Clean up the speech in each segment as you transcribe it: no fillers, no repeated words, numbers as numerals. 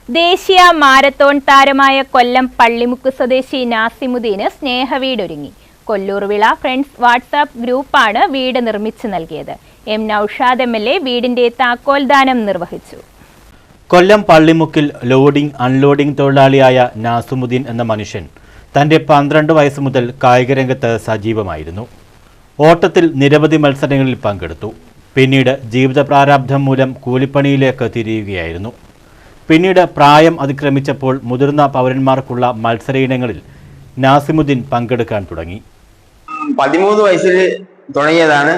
ദേശീയ മാരത്തോൺ താരമായ കൊല്ലം പള്ളിമുക്ക് സ്വദേശി നാസിമുദ്ദീന് സ്നേഹവീടൊരുങ്ങി. കൊല്ലൂർവിള ഫ്രണ്ട്സ് വാട്സാപ്പ് ഗ്രൂപ്പാണ് വീട് നിർമ്മിച്ചു നൽകിയത്. എം നൌഷാദ് MLA വീടിന്റെ താക്കോൽദാനം നിർവഹിച്ചു. കൊല്ലം പള്ളിമുക്കിൽ ലോഡിംഗ് അൺലോഡിംഗ് തൊഴിലാളിയായ നാസിമുദ്ദീൻ എന്ന മനുഷ്യൻ തന്റെ 12 വയസ്സ് മുതൽ കായികരംഗത്ത് സജീവമായിരുന്നു. ഓട്ടത്തിൽ നിരവധി മത്സരങ്ങളിൽ പങ്കെടുത്തു. പിന്നീട് ജീവിത പ്രാരാബ്ധം മൂലം കൂലിപ്പണിയിലേക്ക് തിരിയുകയായിരുന്നു. പിന്നീട് പ്രായം അതിക്രമിച്ചപ്പോൾ മുതിർന്ന പൗരന്മാർക്കുള്ള മത്സര ഇനങ്ങളിൽ നാസിമുദ്ദീൻ പങ്കെടുക്കാൻ തുടങ്ങി. 13 വയസ്സിൽ തുടങ്ങിയതാണ്.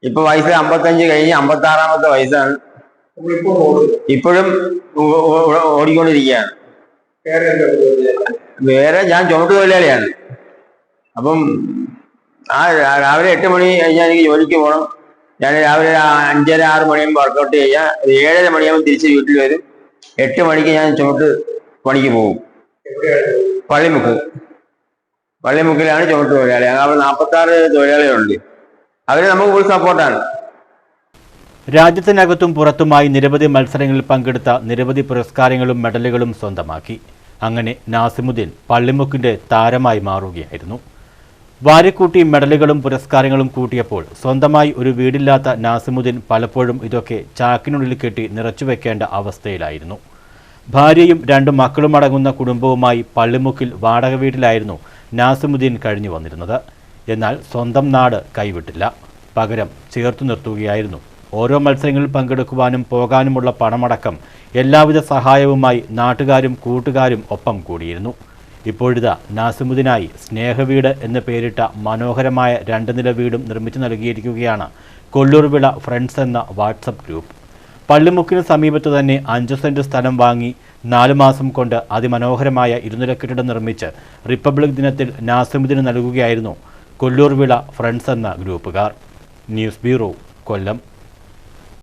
ഇപ്പൊ വയസ്സ് 55 കഴിഞ്ഞ് 56-ാമത്തെ വയസ്സാണ്. ഇപ്പോഴും ഓടിക്കൊണ്ടിരിക്കുകയാണ്. വേറെ ഞാൻ ചുമട്ട് തൊഴിലാളിയാണ്. അപ്പം രാവിലെ 8 മണി കഴിഞ്ഞാൽ എനിക്ക് ജോലിക്ക് പോകണം. ഞാൻ രാവിലെ 5:30-6 മണിയാകുമ്പോൾ വർക്കൗട്ട് ചെയ്യാം. 7:30 മണിയാകുമ്പോൾ തിരിച്ച് വീട്ടിൽ വരും. 8 മണിക്ക് ഞാൻ ചുമട്ട് പണിക്ക് പോകും. പള്ളിമുക്കിലാണ് ചുമട്ട് തൊഴിലാളി. അവിടെ 46 തൊഴിലാളികളുണ്ട്. അവര് നമുക്ക് ഫുൾ സപ്പോർട്ടാണ്. രാജ്യത്തിനകത്തും പുറത്തുമായി നിരവധി മത്സരങ്ങളിൽ പങ്കെടുത്ത നിരവധി പുരസ്കാരങ്ങളും മെഡലുകളും സ്വന്തമാക്കി. അങ്ങനെ നാസിമുദ്ദീൻ പള്ളിമുക്കിന്റെ താരമായി മാറുകയായിരുന്നു. വാരിക്കൂട്ടി മെഡലുകളും പുരസ്കാരങ്ങളും കൂട്ടിയപ്പോൾ സ്വന്തമായി ഒരു വീടില്ലാത്ത നാസിമുദ്ദീൻ പലപ്പോഴും ഇതൊക്കെ ചാക്കിനുള്ളിൽ കെട്ടി നിറച്ചുവെക്കേണ്ട അവസ്ഥയിലായിരുന്നു. ഭാര്യയും 2 മക്കളുമടങ്ങുന്ന കുടുംബവുമായി പള്ളിമുക്കിൽ വാടക വീട്ടിലായിരുന്നു നാസിമുദ്ദീൻ കഴിഞ്ഞു വന്നിരുന്നത്. എന്നാൽ സ്വന്തം നാട് കൈവിട്ടില്ല. പകരം ചേർത്തു നിർത്തുകയായിരുന്നു. ഓരോ മത്സരങ്ങളിൽ പങ്കെടുക്കുവാനും പോകാനുമുള്ള പണമടക്കം എല്ലാവിധ സഹായവുമായി നാട്ടുകാരും കൂട്ടുകാരും ഒപ്പം കൂടിയിരുന്നു. ഇപ്പോഴിതാ നാസിമുദ്ദീനായി സ്നേഹവീട് എന്ന് പേരിട്ട മനോഹരമായ 2 നില വീടും നിർമ്മിച്ചു നൽകിയിരിക്കുകയാണ് കൊല്ലൂർവിള ഫ്രണ്ട്സ് എന്ന വാട്സപ്പ് ഗ്രൂപ്പ്. പള്ളിമുക്കിന് സമീപത്ത് തന്നെ 5 സെന്റ് സ്ഥലം വാങ്ങി 4 മാസം കൊണ്ട് അതിമനോഹരമായ 2 നില കെട്ടിടം നിർമ്മിച്ച് റിപ്പബ്ലിക് ദിനത്തിൽ നാസിമുദ്ദീന് നൽകുകയായിരുന്നു കൊല്ലൂർവിള ഫ്രണ്ട്സ് എന്ന ഗ്രൂപ്പുകാർ. ന്യൂസ് ബ്യൂറോ, കൊല്ലം.